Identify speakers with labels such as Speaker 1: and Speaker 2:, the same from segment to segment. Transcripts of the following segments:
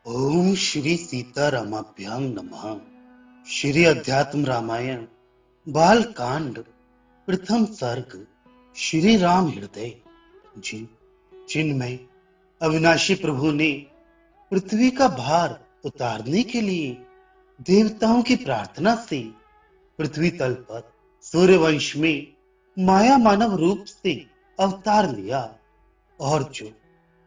Speaker 1: ओम श्री सीतारामाभ्यां नमः। श्री अध्यात्म रामायण बाल कांड प्रथम सर्ग। श्री राम हृदय। जी जिनमें अविनाशी प्रभु ने पृथ्वी का भार उतारने के लिए देवताओं की प्रार्थना से पृथ्वी तल पर सूर्यवंश में माया मानव रूप से अवतार लिया और जो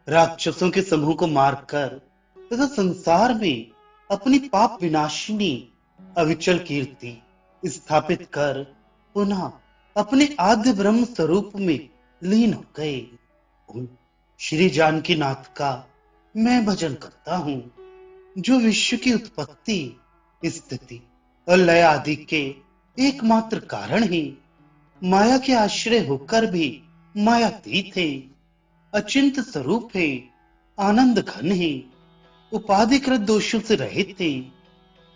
Speaker 1: राक्षसों के समूह को मारकर तथा संसार में अपनी पाप विनाशिनी अविचल कीर्ति स्थापित कर पुनः अपने आद्य ब्रह्म स्वरूप में लीन हो गए। उन श्री जानकी नाथ का मैं भजन करता हूँ, जो विश्व की उत्पत्ति, स्थिति और लय आदि के एकमात्र कारण ही माया के आश्रय होकर भी मायातीत है, अचिंत स्वरूप है, आनंद घन है, उपाधिकृत दोषों से रहित है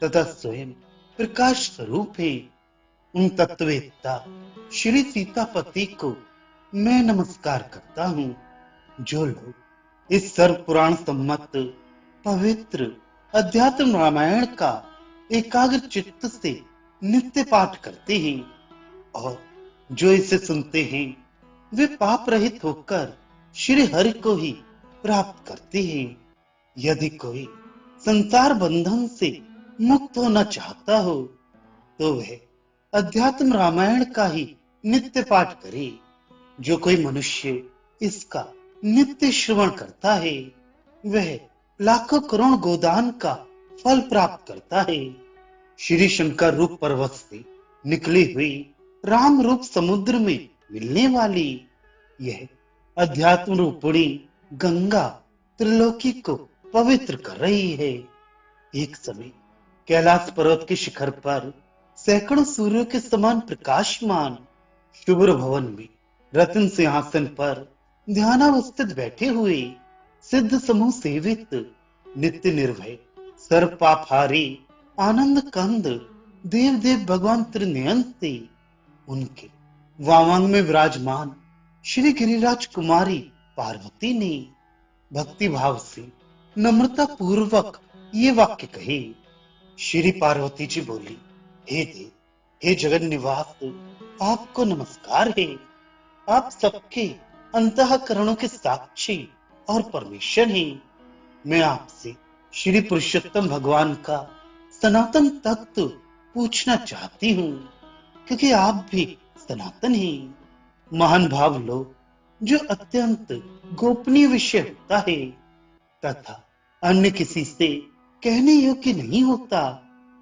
Speaker 1: तथा स्वयं प्रकाश स्वरूप है। उन तत्ववेत्ता श्री सीतापति को मैं नमस्कार करता हूँ, जो लोग इस सर्व पुराण सम्मत पवित्र अध्यात्म रामायण का एकाग्र चित्त से नित्य पाठ करते हैं और जो इसे सुनते हैं वे पाप रहित होकर श्री हरि को ही प्राप्त करते हैं। यदि कोई संसार बंधन से मुक्त होना चाहता हो तो वह अध्यात्म रामायण का ही नित्य पाठ करे। जो कोई मनुष्य इसका नित्य श्रवण करता है वह लाखों करोड़ गोदान का फल प्राप्त करता है। श्री शंकर रूप पर्वत से निकली हुई राम रूप समुद्र में मिलने वाली यह अध्यात्म रूपिणी गंगा त्रिलोकी को पवित्र कर रही है। एक समय कैलाश पर्वत के शिखर पर सैकड़ों सूर्यों के समान प्रकाशमान शुभ्र भवन में रत्न सिंहासन पर ध्यानावस्थित बैठे हुए सिद्ध समूह सेवित नित्य निर्भय सर्व पापहारी आनंद कंद देव देव भगवान त्रिनयन से उनके वामांग में विराजमान श्री गिरिराज कुमारी पार्वती ने भक्ति भाव से नम्रता पूर्वक ये वाक्य कहे। श्री पार्वती जी बोली, हे देव, हे जगन निवास, आपको नमस्कार है। आप सबके अंतःकरणों के साक्षी और परमेश्वर हैं। मैं आपसे श्री पुरुषोत्तम भगवान का सनातन तत्व पूछना चाहती हूँ, क्योंकि आप भी सनातन हैं। महान भाव लोग जो अत्यंत गोपनीय विषय होता है तथा अन्य किसी से कहने योग्य नहीं होता,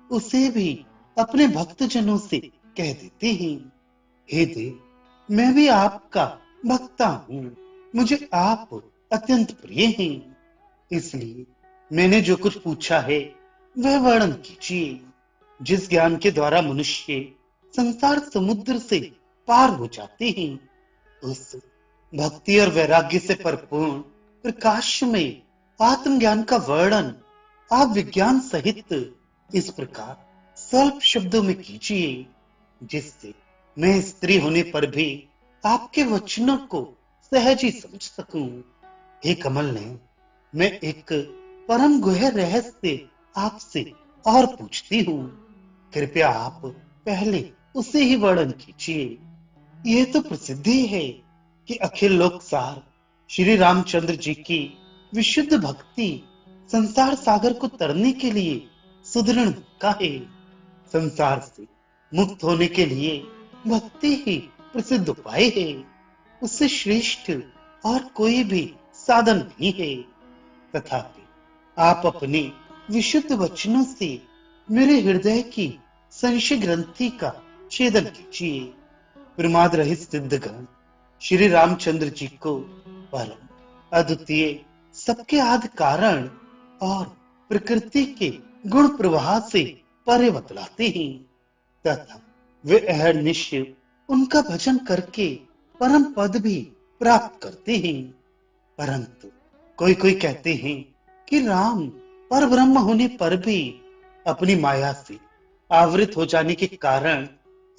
Speaker 1: उसे भी अपने भक्तजनों से कह देते हैं। हे देव, मैं भी आपका भक्ता हूँ, मुझे आप अत्यंत प्रिय हैं, इसलिए मैंने जो कुछ पूछा है वह वर्णन कीजिए। जिस ज्ञान के द्वारा मनुष्य संसार समुद्र से पार हो जाते हैं, उस भक्ति और वैराग्य से परिपूर्ण प्रकाश में आत्मज्ञान का वर्णन आप विज्ञान सहित इस प्रकार स्वल्प शब्दों में कीजिए, जिससे मैं स्त्री होने पर भी आपके वचनों को सहज ही समझ सकूं। हे कमल ने, मैं एक परम गुह्य रहस्य आपसे और पूछती हूँ, कृपया आप पहले उसे ही वर्णन कीजिए। यह तो प्रसिद्धि है कि अखिल लोक सार श्री रामचंद्र जी की विशुद्ध भक्ति संसार सागर को तरने के लिए सुदृढ़ का है। संसार से मुक्त होने के लिए भक्ति ही प्रसिद्ध उपाय है, उससे श्रेष्ठ और कोई भी साधन नहीं है। तथापि आप अपने विशुद्ध वचनों से मेरे हृदय की संशय ग्रंथि का छेदन कीजिए। प्रमाद रहित सिद्धगण श्री रामचंद्र जी को परम अद्वितीय सबके आदि कारण और प्रकृति के गुण प्रवाह से परे बतलाते हैं तथा वे अहर्निश उनका भजन करके परम पद भी प्राप्त करते हैं। परंतु कोई कोई कहते हैं कि राम पर ब्रह्म होने पर भी अपनी माया से आवृत हो जाने के कारण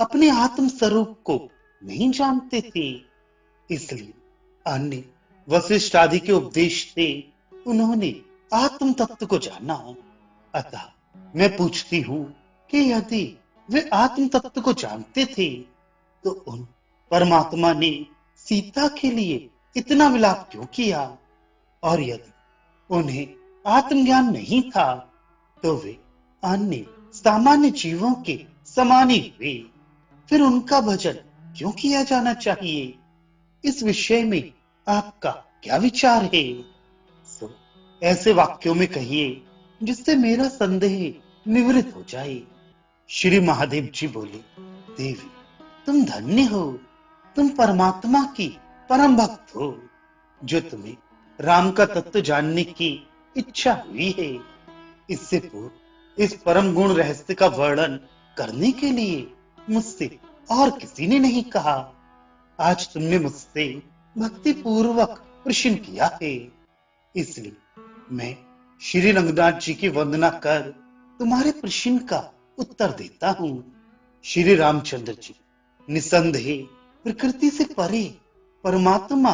Speaker 1: अपने आत्म स्वरूप को नहीं जानते थे, इसलिए अन्य वशिष्ठ आदि के उपदेश से उन्होंने आत्म तत्व को जाना। अतः मैं पूछती हूँ कि यदि वे आत्म तत्व को जानते थे तो उन परमात्मा ने सीता के लिए इतना विलाप क्यों किया? और यदि उन्हें आत्मज्ञान नहीं था तो वे अन्य सामान्य जीवों के समान ही हुए, फिर उनका भजन क्यों किया जाना चाहिए? इस विषय में आपका क्या विचार है? सो ऐसे वाक्यों में कहिए जिससे मेरा संदेह निवृत्त हो जाए। श्री महादेव जी बोले, देवी तुम धन्य हो, तुम परमात्मा की परम भक्त हो, जो तुम्हें राम का तत्व जानने की इच्छा हुई है। इससे पूर्व इस परम गुण रहस्य का वर्णन करने के लिए मुझसे और किसी ने नहीं कहा। आज तुमने मुझसे भक्ति पूर्वक प्रश्न किया है, इसलिए मैं श्री रंगनाथ जी की वंदना कर तुम्हारे प्रश्न का उत्तर देता हूँ। श्री रामचंद्र जी निसंदेह प्रकृति से परे परमात्मा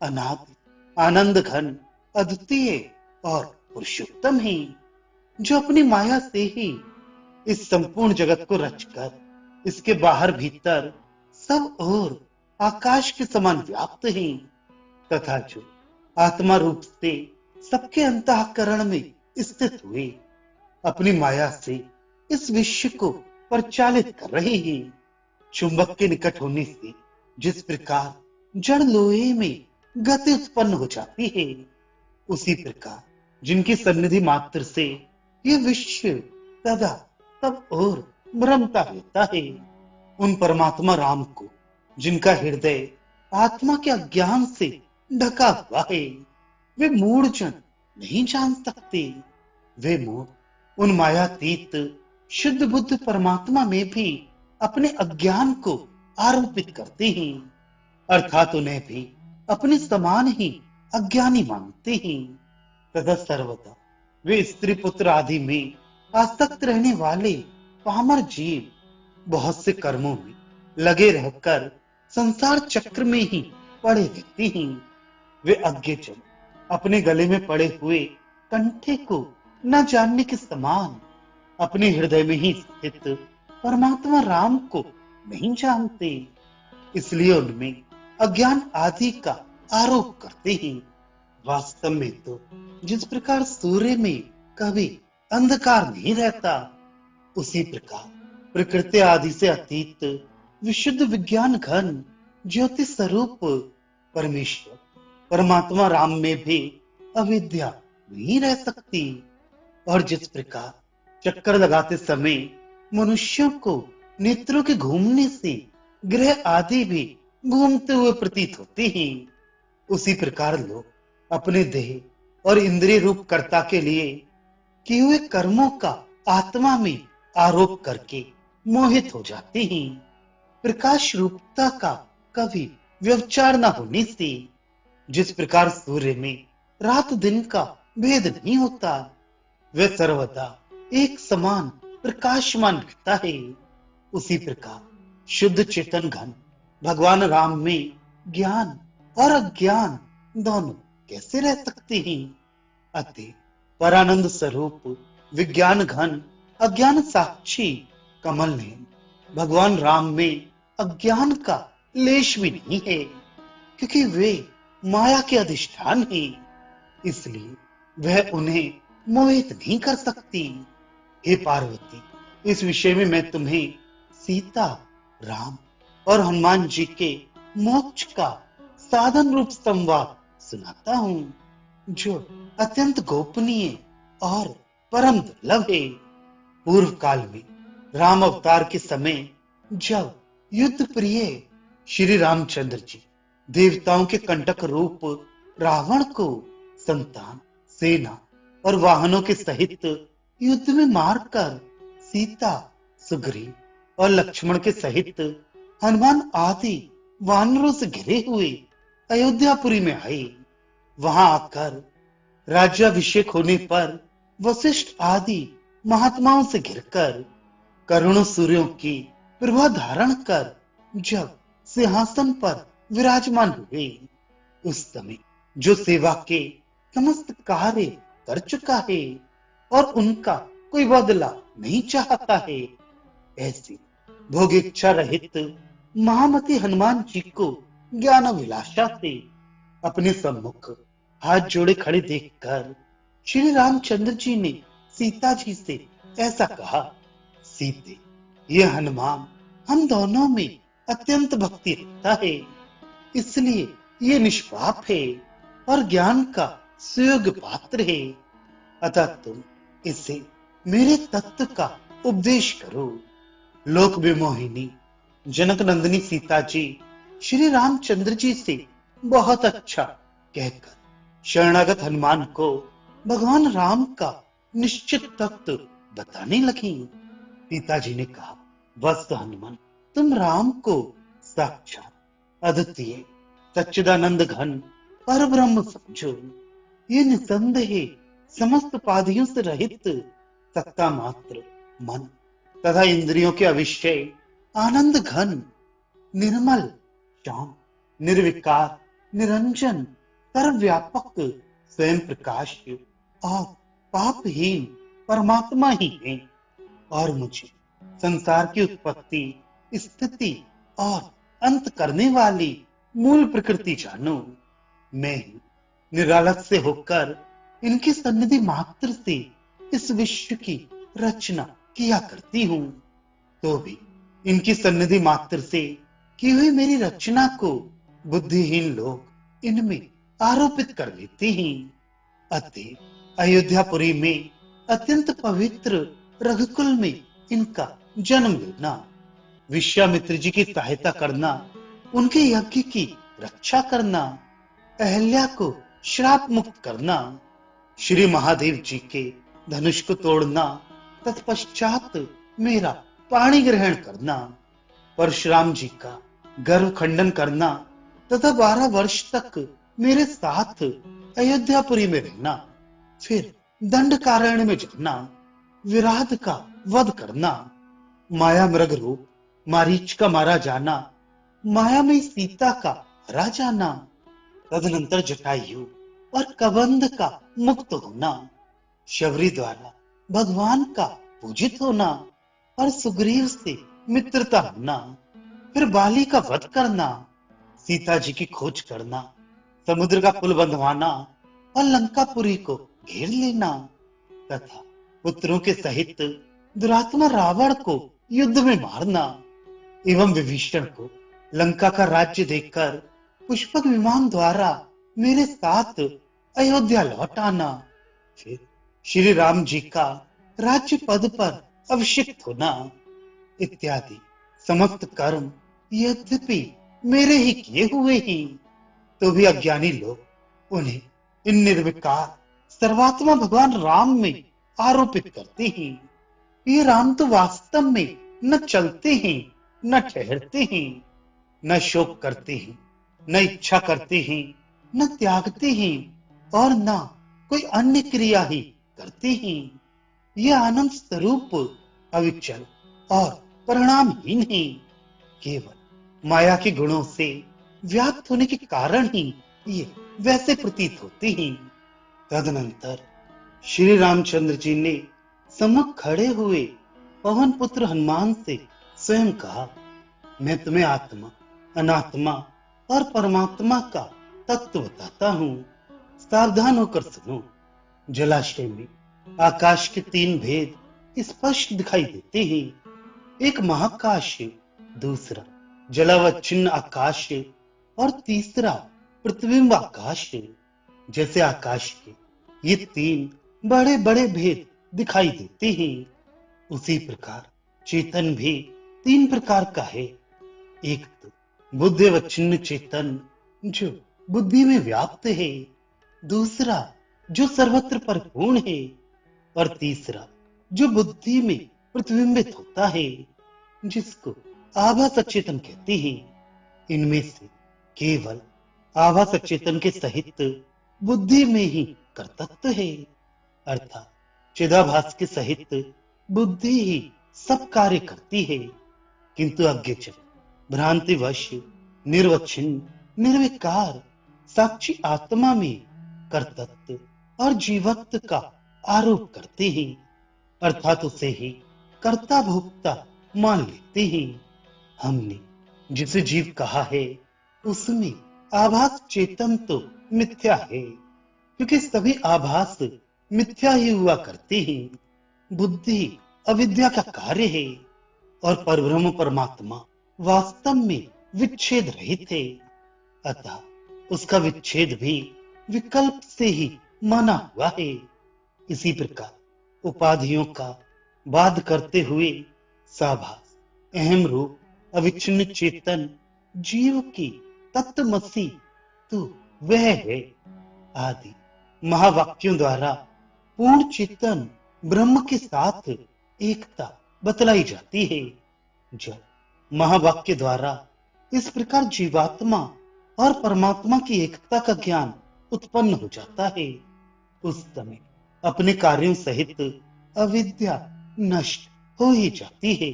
Speaker 1: अनादि आनंद घन अद्वितीय और पुरुषोत्तम है, जो अपनी माया से ही इस संपूर्ण जगत को रचकर इसके बाहर भीतर सब ओर आकाश के समान व्याप्त है, तथा जो आत्मा रूप से सबके अंतःकरण में स्थित हुए अपनी माया से इस विश्व को परिचालित कर रहे हैं। चुंबक के निकट होने से जिस प्रकार जड़ लोहे में गति उत्पन्न हो जाती है, उसी प्रकार जिनकी सन्निधि मात्र से यह विश्व सदा सब ओर भ्रमता रहता है, उन परमात्मा राम को जिनका हृदय आत्मा के अज्ञान से ढका हुआ है, वे मूढ़जन नहीं जान सकते। वे मूढ़ उन मायातीत शुद्ध बुद्ध परमात्मा में भी अपने अज्ञान को आरोपित करते हैं, अर्थात उन्हें भी अपने समान ही अज्ञानी मानते हैं। तथा सर्वदा वे स्त्री पुत्र आदि में आसक्त रहने वाले पामर जीव बहुत से कर्मों में लगे रहकर संसार चक्र में ही पड़े रहते हैं। वे अज्ञजन अपने गले में पड़े हुए कंठे को न जानने के समान अपने हृदय में ही स्थित परमात्मा राम को नहीं जानते, इसलिए उनमें अज्ञान आदि का आरोप करते हैं। वास्तव में तो जिस प्रकार सूर्य में कभी अंधकार नहीं रहता, उसी प्रकार प्रकृति आदि से अतीत विशुद्ध विज्ञान घन ज्योति स्वरूप परमेश्वर परमात्मा राम में भी अविद्या नहीं रह सकती। और जिस प्रकार चक्कर लगाते समय मनुष्यों को नेत्रों के घूमने से ग्रह आदि भी घूमते हुए प्रतीत होते हैं, उसी प्रकार लोग अपने देह और इंद्रिय रूप कर्ता के लिए किए हुए कर्मों का आत्मा में आरोप करके मोहित हो जाते हैं। प्रकाश रूपता का कभी व्यवचार न होने से जिस प्रकार सूर्य में रात दिन का भेद नहीं होता, वह सर्वदा एक समान प्रकाशमान रहता है, उसी प्रकार शुद्ध चेतन घन भगवान राम में ज्ञान और अज्ञान दोनों कैसे रह सकते हैं? अतः परानंद स्वरूप विज्ञान घन अज्ञान साक्षी कमल नयन भगवान राम में अज्ञान का लेश भी नहीं है, क्योंकि वे माया के अधिष्ठान हैं, इसलिए वह उन्हें मोहित नहीं कर सकती। हे पार्वती, इस विषय में मैं तुम्हें सीता, राम और हनुमान जी के मोक्ष का साधन रूप संवाद सुनाता हूँ, जो अत्यंत गोपनीय और परम दुर्लभ है। पूर्व काल में राम अवतार के समय जब युद्ध प्रिय श्री रामचंद्र जी देवताओं के कंटक रूप रावण को संतान, सेना और वाहनों के सहित युद्ध में मारकर सीता, सुग्रीव और लक्ष्मण के सहित हनुमान आदि वानरों से घिरे हुए अयोध्यापुरी में आए। वहां आकर राज्याभिषेक होने पर वशिष्ठ आदि महात्माओं से घिरकर करोड़ों सूर्यों की प्रभा धारण कर जब सिंहासन पर विराजमान हुए, उस समय जो सेवा के समस्त कार्य कर चुका है और उनका कोई बदला नहीं चाहता है। ऐसी भोग इच्छा रहित महामती हनुमान जी को ज्ञान विलासा से अपने सम्मुख हाथ जोड़े खड़े देखकर श्री रामचंद्र जी ने सीता जी से ऐसा कहा, सीते, ये हनुमान हम दोनों में अत्यंत भक्ति रखता है, इसलिए ये निष्पाप है और ज्ञान का सुयोग्य पात्र है। अतः तुम इसे मेरे तत्व का उपदेश करो। लोक विमोहिनी जनक नंदिनी सीता जी श्री रामचंद्र जी से बहुत अच्छा कहकर शरणागत हनुमान को भगवान राम का निश्चित तत्व बताने लगी। पिताजी ने कहा, बस हनुमान, तुम राम को साक्षात अद्वितीय सच्चिदानंद घन पर ब्रह्म समझो। ये निसंदेह समस्त उपाधियों से रहित सत्ता मात्र मन तथा इंद्रियों के अविषय आनंद घन निर्मल शांत निर्विकार निरंजन सर्वव्यापक स्वयं प्रकाश और पापहीन परमात्मा ही है। और मुझे संसार की उत्पत्ति स्थिति और अंत करने वाली मूल प्रकृति जानो। मैं ही निरालस से होकर इनकी सन्निधि मात्र से इस विश्व की रचना किया करती हूँ, तो भी इनकी सन्निधि मात्र से की हुई मेरी रचना को बुद्धिहीन लोग इनमें आरोपित कर लेते हैं। अतः अयोध्यापुरी में अत्यंत पवित्र रघुकुल में इनका जन्म लेना, विश्वामित्र जी की सहायता करना, उनके यज्ञ की रक्षा करना, अहल्या को श्राप मुक्त करना, श्री महादेव जी के धनुष को तोड़ना, तत्पश्चात मेरा पाणी ग्रहण करना, परशुराम जी का गर्भ खंडन करना तथा 12 वर्ष तक मेरे साथ अयोध्यापुरी में रहना, फिर दंडकारण्य में जाना, विराट का वध करना, माया मृग रूप मारीच का मारा जाना, माया में सीता का हरा जाना, तदनंतर जटायु और कबंध का मुक्त होना, शबरी द्वारा भगवान का पूजित होना और सुग्रीव से मित्रता होना, फिर बाली का वध करना, सीता जी की खोज करना, समुद्र का पुल बंधवाना और लंकापुरी को घेर लेना तथा पुत्रों के सहित दुरात्मा रावण को युद्ध में मारना एवं विभीषण को लंका का राज्य देकर पुष्पक विमान द्वारा मेरे साथ अयोध्या लौट आना, फिर श्री राम जी का राज्य पद पर अभिषिक्त होना इत्यादि समस्त कर्म यद्यपि मेरे ही किए हुए ही, तो भी अज्ञानी लोग उन्हें इन निर्विकार सर्वात्मा भगवान राम में आरोपित करते हैं। ये राम तो वास्तव में न चलते हैं, न ठहरते हैं, न शोक करते हैं, न इच्छा करते हैं, न त्यागते हैं और न कोई अन्य क्रिया ही करते हैं। ये आनंद स्वरूप अविचल और परिणामहीन है, केवल माया के गुणों से व्याप्त होने के कारण ही ये वैसे प्रतीत होते हैं। तदनंतर श्री रामचंद्र जी ने सम्मुख खड़े हुए पवन पुत्र हनुमान से स्वयं कहा, मैं तुम्हें आत्मा अनात्मा और परमात्मा का तत्व बताता हूँ, सावधान होकर सुनो। जलाशय में आकाश के 3 भेद स्पष्ट दिखाई देते हैं, एक महाकाश, दूसरा जलावच्छिन्न आकाश और तीसरा प्रतिबिंब आकाश। जैसे आकाश के ये 3 बड़े बड़े भेद दिखाई देते हैं, उसी प्रकार चेतन भी 3 प्रकार का है। एक तो बुद्धिवच्छिन्न चेतन जो बुद्धि में व्याप्त है, दूसरा जो सर्वत्र परिपूर्ण है और तीसरा जो बुद्धि में प्रतिबिंबित होता है, जिसको आभास चेतन कहते हैं। इनमें से केवल आभास चेतन के सहित बुद्धि में ही कर्तृत्व है, अर्थात चिदाभास के सहित बुद्धि ही सब कार्य करती है, किंतु अज्ञजन भ्रांतिवश निर्वच्छिन्न निर्विकार साक्षी आत्मा में कर्तृत्व और जीवत्व का आरोप करते हैं, अर्थात उसे ही कर्ता भोक्ता मान लेते हैं। हमने जिसे जीव कहा है उसमें आभास चेतन तो मिथ्या है, क्योंकि सभी आभास मिथ्या ही हुआ करते हैं। बुद्धि अविद्या का कार्य है और परब्रह्म परमात्मा वास्तव में विच्छेद रहित है। अतः उसका विच्छेद भी विकल्प से ही माना हुआ है। इसी प्रकार उपाधियों का बाध करते हुए साभास अहम रूप अविच्छिन्न चेतन जीव की तत्वमसी तो वह है आदि महावाक्यों द्वारा पूर्ण चेतन ब्रह्म के साथ एकता बतलाई जाती है। जब महावाक्य द्वारा इस प्रकार जीवात्मा और परमात्मा की एकता का ज्ञान उत्पन्न हो जाता है, उस समय अपने कार्यों सहित अविद्या नष्ट हो ही जाती है।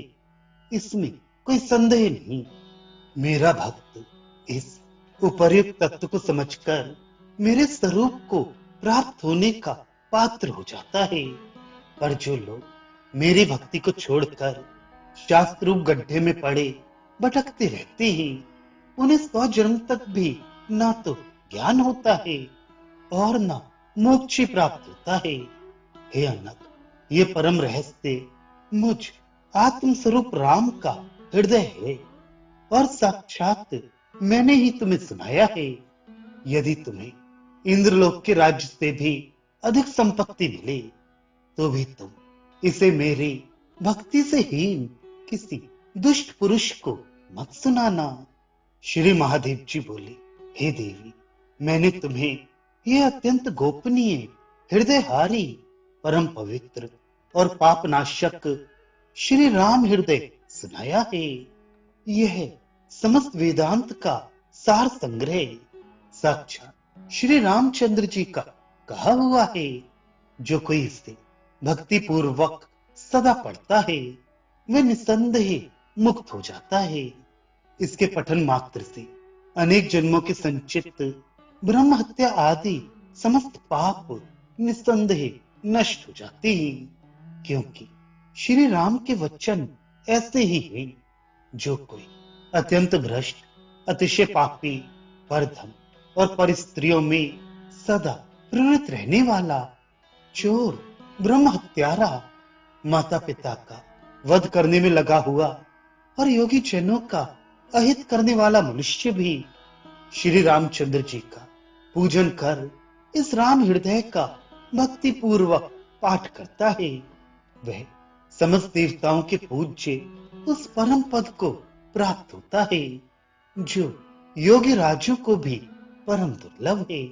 Speaker 1: इसमें कोई संदेह नहीं। मेरा भक्त इस उपर्युक्त तत्व को समझकर मेरे स्वरूप को प्राप्त होने का पात्र हो जाता है। पर जो लोग मेरी भक्ति को छोड़कर शास्त्रूप गड्ढे में पड़े भटकते रहते हैं, उन्हें 100 जन्म तक भी ना तो ज्ञान होता है और ना मोक्ष प्राप्त होता है। हे अनक, ये परम रहस्य मुझ आत्म स्वरूप राम का हृदय है और साक्षात मैंने ही तुम्हें सुनाया है। यदि तुम्हें इंद्रलोक के राज्य से भी अधिक संपत्ति मिले तो भी तुम इसे मेरी भक्ति से हीन किसी दुष्ट पुरुष को मत सुनाना। श्री महादेव जी बोले, हे देवी, मैंने तुम्हें यह अत्यंत गोपनीय हृदयहारी परम पवित्र और पापनाशक श्री राम हृदय सुनाया है। यह समस्त वेदांत का सार संग्रह साक्षात श्री रामचंद्र जी का कहा हुआ है। जो कोई इसे भक्ति पूर्वक सदा पढ़ता है वह निसंदेह मुक्त हो जाता है। इसके पठन मात्र से अनेक जन्मों के संचित ब्रह्म हत्या आदि समस्त पाप निसंदेह नष्ट हो जाते हैं, क्योंकि श्री राम के वचन ऐसे ही हैं। जो कोई अत्यंत भ्रष्ट, अतिशय पापी, परधन और परिस्त्रियों में सदा प्रवृत्त रहने वाला, चोर, ब्रह्म हत्यारा, माता पिता का वध करने में लगा हुआ और योगी जनों का अहित करने वाला मनुष्य भी श्री रामचंद्र जी का पूजन कर इस राम हृदय का भक्ति पूर्वक पाठ करता है, वह समस्त देवताओं के पूज्य उस परम पद को प्राप्त होता है, जो योगी राजों को भी परम दुर्लभ है।